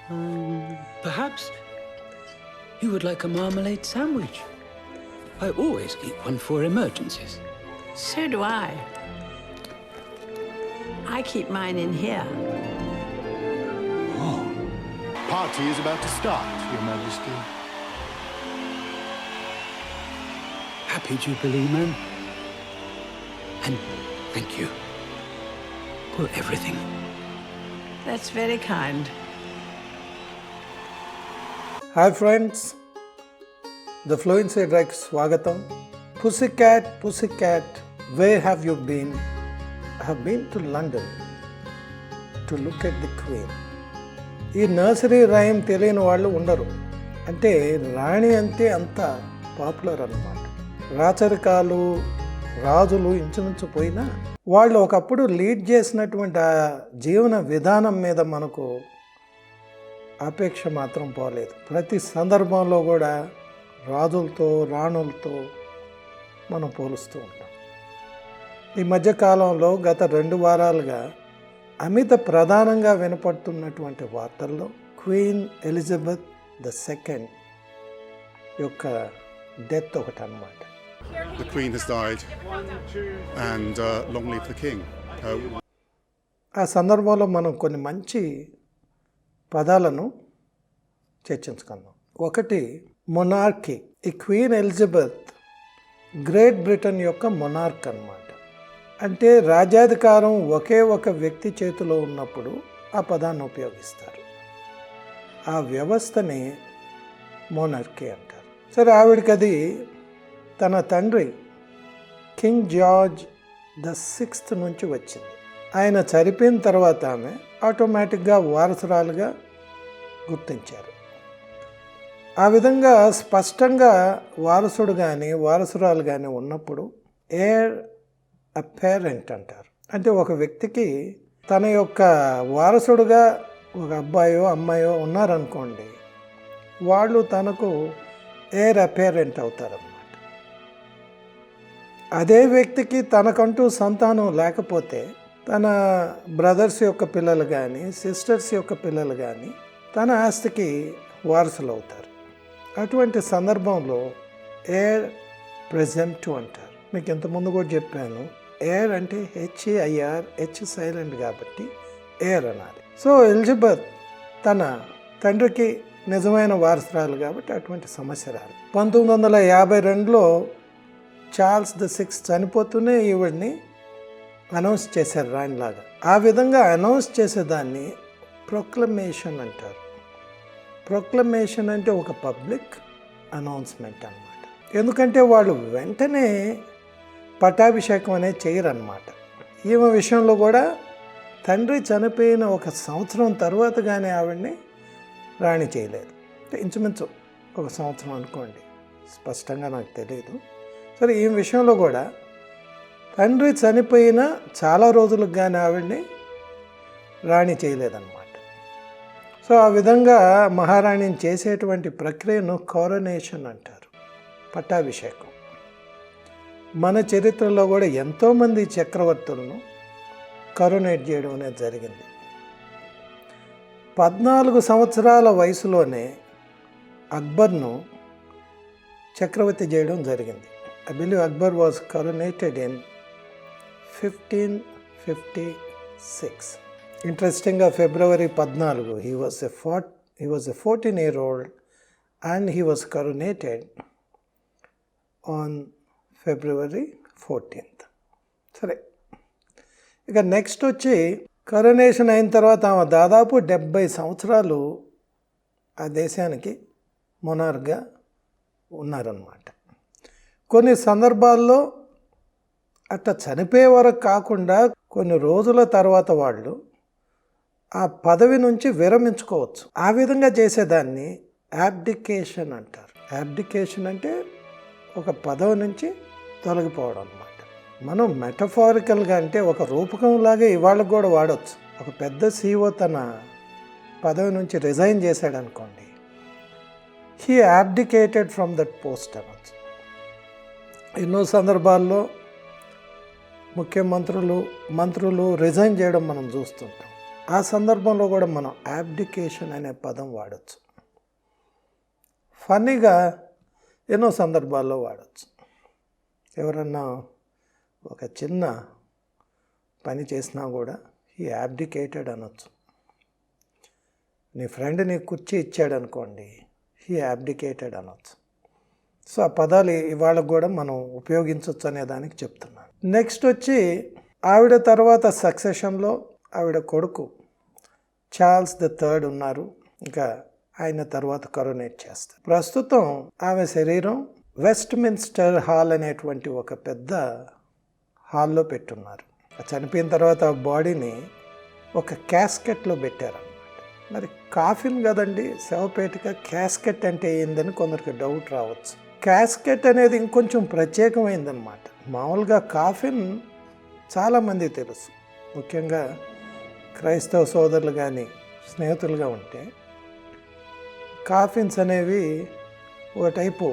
Perhaps you would like a marmalade sandwich. I always keep one for emergencies. So do I. I keep mine in here. Party is about to start, Your Majesty. Happy Jubilee, ma'am. And thank you for everything. That's very kind. Hi friends, the Fluency Direct Swagatam. Pussycat, where have you been? I have been to London to look at the Queen. ఈ nursery rhyme తెలియని వాళ్ళు ఉండరు. అంటే రాణి అంటే అంత popular అన్నమాట. రాచరికాలు రాజులు ఇంచుమించు పోయినా వాళ్ళు ఒకప్పుడు లీడ్ చేసినటువంటి ఆ జీవన విధానం మీద మనకు అపేక్ష మాత్రం పోలేదు. ప్రతి సందర్భంలో కూడా రాజులతో రాణులతో మనం పోలుస్తూ ఉంటాం. ఈ మధ్యకాలంలో గత 2 వారాలుగా అమిత ప్రధానంగా వినపడుతున్నటువంటి వార్తల్లో క్వీన్ ఎలిజబెత్ II యొక్క డెత్ ఒకటి అన్నమాట. The Queen has died, and long live the King. ఆ సందర్భంలో మనం కొన్ని మంచి పదాలను చర్చించుకుందాం. ఒకటి మొనార్కీ. ఈ క్వీన్ ఎలిజబెత్ గ్రేట్ బ్రిటన్ యొక్క మొనార్క్ అన్నమాట. అంటే రాజ్యాధికారం ఒకే ఒక వ్యక్తి చేతిలో ఉన్నప్పుడు ఆ పదాన్ని ఉపయోగిస్తారు. ఆ వ్యవస్థని మోనార్కీ అంటారు. సరే, ఆవిడకి అది తన తండ్రి కింగ్ జార్జ్ VI నుంచి వచ్చింది. ఆయన చనిపోయిన తర్వాత ఆమె ఆటోమేటిక్గా వారసురాలుగా గుర్తించారు. ఆ విధంగా స్పష్టంగా వారసుడు కానీ వారసురాలు కానీ ఉన్నప్పుడు ఎయిర్ అపేరెంట్ అంటారు. అంటే ఒక వ్యక్తికి తన యొక్క వారసుడుగా ఒక అబ్బాయో అమ్మాయో ఉన్నారనుకోండి, వాళ్ళు తనకు ఎయిర్ అపేరెంట్ అవుతారన్నమాట. అదే వ్యక్తికి తనకంటూ సంతానం లేకపోతే తన బ్రదర్స్ యొక్క పిల్లలు కానీ సిస్టర్స్ యొక్క పిల్లలు కానీ తన ఆస్తికి వారసులు అవుతారు. అటువంటి సందర్భంలో ఎయిర్ ప్రెజెంటివ్ అంటారు. మీకు ఇంతకుముందు కూడా చెప్పాను, ఎయిర్ అంటే HEIR, H సైలెంట్ కాబట్టి ఎయిర్ అనాలి. సో ఎలిజబెత్ తన తండ్రికి నిజమైన వారసురాలు కాబట్టి అటువంటి సమస్య రాదు. 1952లో చార్ల్స్ VI చనిపోతూనే ఈవిడ్ని అనౌన్స్ చేశారు రాణిలాగా. ఆ విధంగా అనౌన్స్ చేసేదాన్ని ప్రొక్లమేషన్ అంటారు. ప్రొక్లమేషన్ అంటే ఒక పబ్లిక్ అనౌన్స్మెంట్ అన్నమాట. ఎందుకంటే వాళ్ళు వెంటనే పట్టాభిషేకం అనేది చేయరన్నమాట. ఈమె విషయంలో కూడా తండ్రి చనిపోయిన 1 సంవత్సరం తర్వాత కానీ ఆవిడ్ని రాణి చేయలేదు. ఇంచుమించు 1 సంవత్సరం అనుకోండి, స్పష్టంగా నాకు తెలియదు. సరే, ఈ విషయంలో కూడా తండ్రి చనిపోయిన చాలా రోజులకు కానీ ఆవిడ్ని రాణి చేయలేదన్నమాట. సో ఆ విధంగా మహారాణిని చేసేటువంటి ప్రక్రియను కారోనేషన్ అంటారు, పట్టాభిషేకం. మన చరిత్రలో కూడా ఎంతోమంది చక్రవర్తులను కరోనేట్ చేయడం అనేది జరిగింది. 14 సంవత్సరాల వయసులోనే అక్బర్ను చక్రవర్తి చేయడం జరిగింది. I believe Akbar was coronated in 1556. ఇంట్రెస్టింగ్గా February 14 he was a 14-year-old and he was coronated on February 14th. సరే, ఇక నెక్స్ట్ వచ్చి కరోనేషన్ అయిన తర్వాత ఆమె దాదాపు 70 సంవత్సరాలు ఆ దేశానికి మొనార్క్గా ఉన్నారన్నమాట. కొన్ని సందర్భాల్లో అట్లా చనిపోయే వరకు కాకుండా కొన్ని రోజుల తర్వాత వాళ్ళు ఆ పదవి నుంచి విరమించుకోవచ్చు. ఆ విధంగా చేసేదాన్ని యాబ్డికేషన్ అంటారు. యాబ్డికేషన్ అంటే ఒక పదవి నుంచి తొలగిపోవడం అన్నమాట. మనం మెటఫారికల్గా అంటే ఒక రూపకంలాగే ఇవాళ కూడా వాడవచ్చు. ఒక పెద్ద CEO తన పదవి నుంచి రిజైన్ చేశాడు అనుకోండి, హీ యాబ్డికేటెడ్ ఫ్రమ్ దట్ పోస్ట్ అనొచ్చు. ఎన్నో మంత్రులు రిజైన్ చేయడం మనం చూస్తుంటాం. ఆ సందర్భంలో కూడా మనం అబ్డికేషన్ అనే పదం వాడచ్చు. ఫన్నీగా ఎన్నో సందర్భాల్లో వాడచ్చు. ఎవరన్నా ఒక చిన్న పని చేసినా కూడా ఈ అబ్డికేటెడ్ అనొచ్చు. నీ ఫ్రెండ్ నీకు కుర్చీ ఇచ్చాడు అనుకోండి, ఈ అబ్డికేటెడ్ అనొచ్చు. సో ఆ పదాలు ఇవాళ కూడా మనం ఉపయోగించవచ్చు అనే దానికి చెప్తున్నాను. నెక్స్ట్ వచ్చి ఆవిడ తర్వాత సక్సెషన్లో ఆవిడ కొడుకు చార్ల్స్ III ఉన్నారు. ఇంకా ఆయన తర్వాత కరోనేట్ చేస్తారు. ప్రస్తుతం ఆమె శరీరం వెస్ట్ మిన్స్టర్ హాల్ అనేటువంటి ఒక పెద్ద హాల్లో పెట్టున్నారు. చనిపోయిన తర్వాత ఆ బాడీని ఒక క్యాస్కెట్లో పెట్టారన్నమాట. మరి కాఫిన్ కదండి, శవపేటిక, క్యాస్కెట్ అంటే ఏందని కొందరికి డౌట్ రావచ్చు. క్యాస్కెట్ అనేది ఇంకొంచెం ప్రత్యేకమైందనమాట. మామూలుగా కాఫిన్ చాలామంది తెలుసు, ముఖ్యంగా క్రైస్తవ సోదరులు కానీ స్నేహితులుగా ఉంటే కాఫిన్స్ అనేవి ఒక టైపు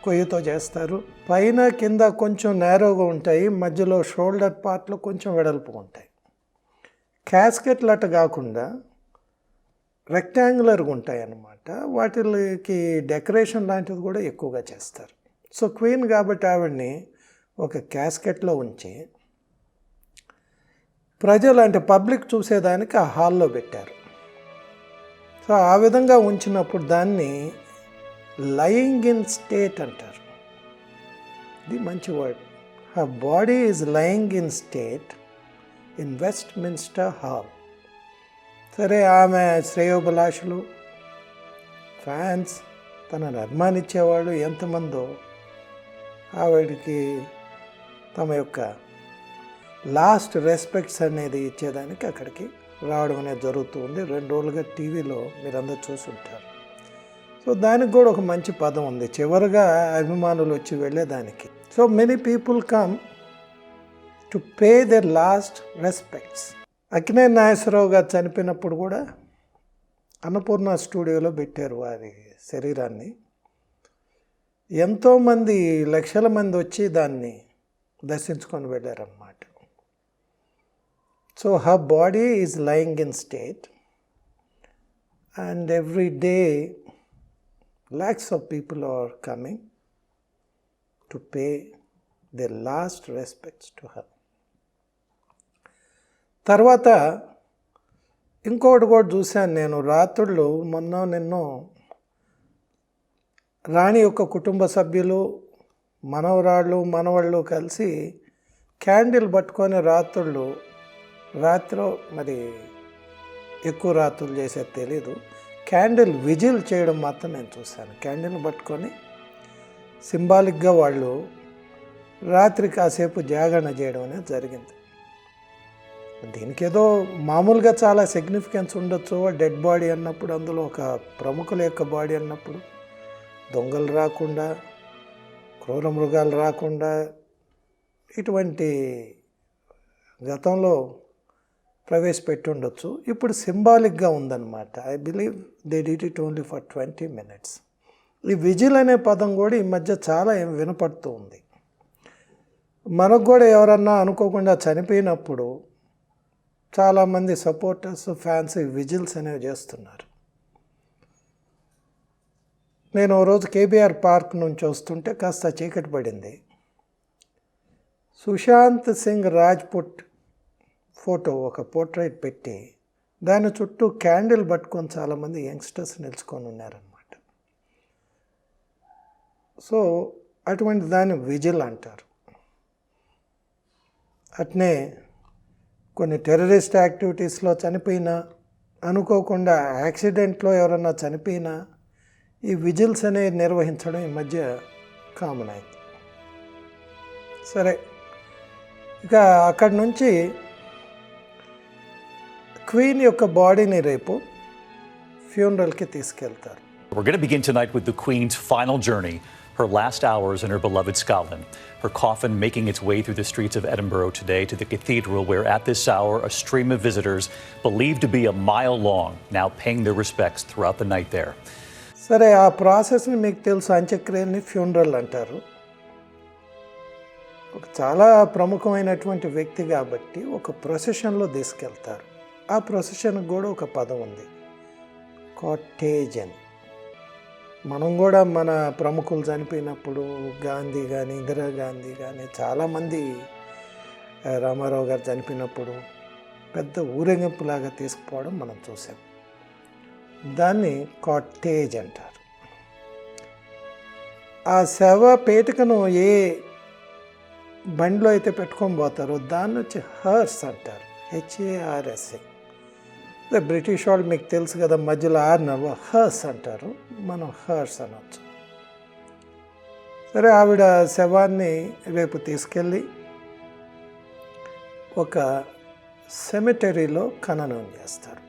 కొయ్యతో చేస్తారు. పైన కింద కొంచెం నేరోగా ఉంటాయి, మధ్యలో షోల్డర్ పార్ట్లో కొంచెం వెడల్పుగా ఉంటాయి. క్యాస్కెట్లు అట్ట కాకుండా రెక్టాంగులర్గా ఉంటాయి అన్నమాట. వాటికి డెకరేషన్ లాంటిది కూడా ఎక్కువగా చేస్తారు. సో క్వీన్ కాబట్టి ఆవిడ్ని ఒక క్యాస్కెట్లో ఉంచి ప్రజలు అంటే పబ్లిక్ చూసేదానికి ఆ హాల్లో పెట్టారు. సో ఆ విధంగా ఉంచినప్పుడు దాన్ని లయింగ్ ఇన్ స్టేట్ అంటారు. ఇది మంచి word. Her body is lying in state in west minster hall. సరే, ఆమె శ్రేయోభిలాషులు, ఫ్యాన్స్, తనను అభిమానించేవాళ్ళు ఎంతమందో ఆవిడికి తమ యొక్క లాస్ట్ రెస్పెక్ట్స్ అనేది ఇచ్చేదానికి అక్కడికి రావడం అనేది జరుగుతుంది. 2 రోజులుగా టీవీలో మీరందరూ చూసుంటారు. సో దానికి కూడా ఒక మంచి పదం ఉంది, చివరిగా అభిమానులు వచ్చి వెళ్ళేదానికి. So many people come to pay their last respects. Akkineni Nageswara Rao garu చనిపోయినప్పుడు కూడా అన్నపూర్ణ స్టూడియోలో పెట్టారు వారి శరీరాన్ని. ఎంతోమంది, లక్షల మంది వచ్చి దాన్ని దర్శించుకొని వెళ్ళారన్నమాట. So her body is lying in state, and every day lakhs of people are coming to pay their last respects to her. తర్వాత ఇంకొకటి కూడా చూశాను నేను రాత్రుళ్ళు, నిన్నో రాణి యొక్క కుటుంబ సభ్యులు, మనవరాళ్ళు, మనవాళ్ళు కలిసి క్యాండిల్ పట్టుకొని రాత్రిలో మరి ఎక్కువ రాత్రులు చేసేది తెలీదు, క్యాండిల్ విజిల్ చేయడం మాత్రం నేను చూశాను. క్యాండిల్ పట్టుకొని సింబాలిక్గా వాళ్ళు రాత్రి కాసేపు జాగరణ చేయడం అనేది జరిగింది. దీనికి ఏదో మామూలుగా చాలా సిగ్నిఫికెన్స్ ఉండొచ్చు. డెడ్ బాడీ అన్నప్పుడు, అందులో ఒక ప్రముఖుల యొక్క బాడీ అన్నప్పుడు దొంగలు రాకుండా, క్రూర మృగాలు రాకుండా, ఇటువంటి గతంలో ప్రవేశపెట్టి ఉండొచ్చు. ఇప్పుడు సింబాలిక్గా ఉందన్నమాట. I believe they did it only for 20 minutes. ఈ విజిల్ అనే పదం కూడా ఈ మధ్య చాలా వినపడుతూ ఉంది. మనకు కూడా ఎవరన్నా అనుకోకుండా చనిపోయినప్పుడు చాలామంది సపోర్టర్స్, ఫ్యాన్స్ విజిల్స్ అనేవి చేస్తున్నారు. నేను ఓ రోజు కేబీఆర్ పార్క్ నుంచి వస్తుంటే కాస్త చీకటి పడింది. సుశాంత్ సింగ్ రాజ్పుట్ ఫోటో, ఒక పోర్ట్రైట్ పెట్టి దాని చుట్టూ క్యాండిల్ పట్టుకొని చాలామంది యంగ్స్టర్స్ నిలుచుకొని ఉన్నారన్నమాట. సో అటువంటి దాన్ని విజిల్ అంటారు. అట్నే కొన్ని టెర్రరిస్ట్ యాక్టివిటీస్లో చనిపోయినా, అనుకోకుండా యాక్సిడెంట్లో ఎవరన్నా చనిపోయినా ఈ విజిల్స్ అనేవి నిర్వహించడం ఈ మధ్య కామన్ అయింది. సరే, ఇక అక్కడి నుంచి క్వీన్ యొక్క బాడీని రేపు ఫ్యూనరల్కి తీసుకెళ్తారు. We're going to begin tonight with the Queen's final journey, her last hours in her beloved Scotland. Her coffin making its way through the streets of Edinburgh today to the cathedral, where at this hour a stream of visitors believed to be a mile long now paying their respects throughout the night there. సరే, ఆ ప్రాసెస్ని మీకు తెలుసు, అంత్యక్రియల్ని funeral అంటారు. ఒక చాలా ప్రముఖమైనటువంటి వ్యక్తి కాబట్టి ఒక ప్రొసెషన్లో తీసుకెళ్తారు. ఆ ప్రొసెషన్కి కూడా ఒక పదం ఉంది, కాటేజ్ అని. మనం కూడా మన ప్రముఖులు చనిపోయినప్పుడు గాంధీ కానీ ఇందిరాగాంధీ కానీ చాలామంది, రామారావు గారు చనిపోయినప్పుడు పెద్ద ఊరేగింపులాగా తీసుకుపోవడం మనం చూసాం. దాన్ని కాటేజ్ అంటారు. ఆ శవ పేటికను ఏ బండిలో అయితే పెట్టుకొని పోతారో దాన్ని వచ్చి హర్స్ అంటారు, HARSA. బ్రిటిష్ వాళ్ళు మీకు తెలుసు కదా, మధ్యలో ఆర్నర్ హర్స్ అంటారు, మనం హర్స్ అనొచ్చు. సరే, ఆవిడ శవాన్ని రేపు తీసుకెళ్ళి ఒక సెమిటరీలో ఖననం చేస్తారు.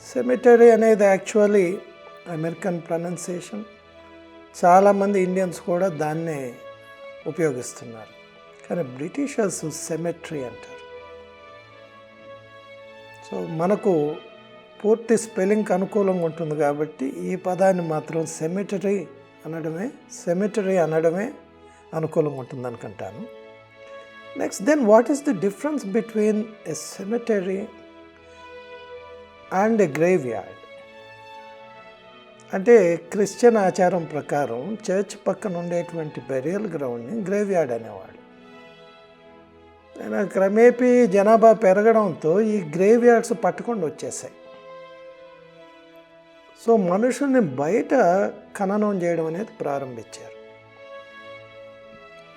సెమిటరీ అనేది యాక్చువల్లీ అమెరికన్ ప్రొనౌన్సియేషన్. చాలామంది ఇండియన్స్ కూడా దాన్నే ఉపయోగిస్తున్నారు, కానీ బ్రిటిషర్స్ సెమెట్రీ అంటారు. సో మనకు పూర్తి స్పెల్లింగ్కి అనుకూలంగా ఉంటుంది కాబట్టి ఈ పదాన్ని మాత్రం సెమిటరీ అనడమే అనుకూలంగా ఉంటుంది అనుకుంటాను. Next, then what is the difference between a cemetery and a graveyard? అంటే క్రిస్టియన్ ఆచారం ప్రకారం చర్చ్ పక్కన ఉండేటువంటి బెరియల్ గ్రౌండ్ని గ్రేవ్ యార్డ్ అనేవాడు. క్రమేపీ జనాభా పెరగడంతో ఈ గ్రేవ్ యార్డ్స్ పట్టుకొని వచ్చేసాయి. సో మనుషుల్ని బయట ఖననం చేయడం అనేది ప్రారంభించారు.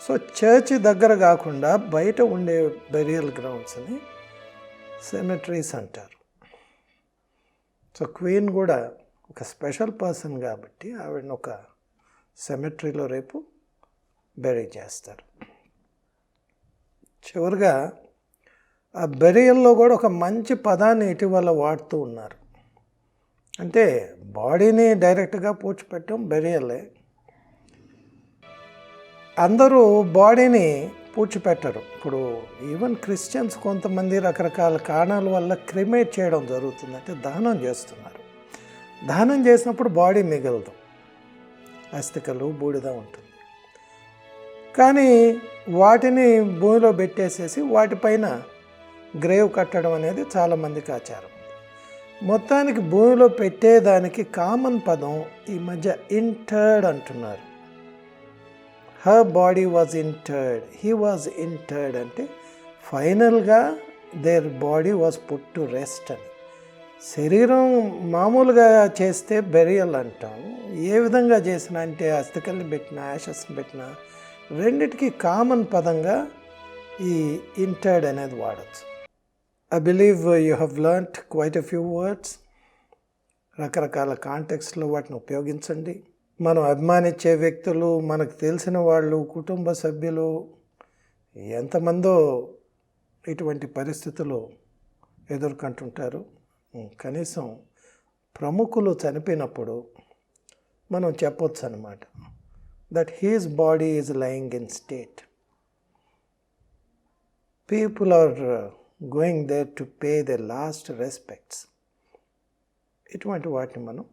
సో చర్చ్ దగ్గర కాకుండా బయట ఉండే బెరియల్ గ్రౌండ్స్ని సెమిటరీస్ అంటారు. సో క్వీన్ కూడా ఒక స్పెషల్ పర్సన్ కాబట్టి ఆవిడని ఒక సెమిటరీలో రేపు బెరీ చేస్తారు. చివరిగా ఆ బెరియల్లో కూడా ఒక మంచి పదాన్ని ఇటీవల వాడుతూ ఉన్నారు. అంటే బాడీని డైరెక్ట్గా పూడ్చిపెట్టడం బెరియలే. అందరూ బాడీని పూడ్చిపెట్టరు. ఇప్పుడు ఈవెన్ క్రిస్టియన్స్ కొంతమంది రకరకాల కారణాల వల్ల క్రిమేట్ చేయడం జరుగుతుంది, అంటే దహనం చేస్తున్నారు. దహనం చేసినప్పుడు బాడీ మిగలదు, అస్థికలు బూడిద ఉంటుంది. కానీ వాటిని భూమిలో పెట్టేసేసి వాటిపైన గ్రేవ్ కట్టడం అనేది చాలామందికి ఆచారం. మొత్తానికి భూమిలో పెట్టేదానికి కామన్ పదం ఈ మధ్య ఇంటర్డ్ అంటున్నారు. Her body was interred, he was interred అంటే ఫైనల్గా their body was put to rest అని. శరీరం మామూలుగా చేస్తే బెరియల్ అంటాం. ఏ విధంగా చేసినా అంటే అస్థికల్ని పెట్టినా యాషస్ని పెట్టినా రెండిటికి కామన్ పదంగా ఈ ఇంటర్డ్ అనేది వాడచ్చు. I believe you have learned quite a few words. రకరకాల కాంటెక్స్ట్లో వాటిని ఉపయోగించండి. మనం అభిమానించే వ్యక్తులు, మనకు తెలిసిన వాళ్ళు, కుటుంబ సభ్యులు ఎంతమందో ఇటువంటి పరిస్థితులు ఎదుర్కొంటుంటారు. కనీసం ప్రముఖులు చనిపోయినప్పుడు మనం చెప్పొచ్చు అన్నమాట, that his body is lying in state. People are going there to pay the last respects. ఇటువంటి వాటిని మనం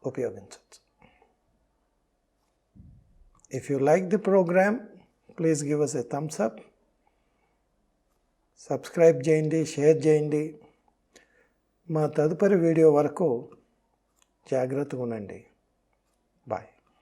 ఉపయోగించవచ్చు. If you like the programme, please give us a thumbs up. Subscribe చేయండి, షేర్ చేయండి. మా తదుపరి వీడియో వరకు జాగ్రత్తగా ఉండండి. బాయ్.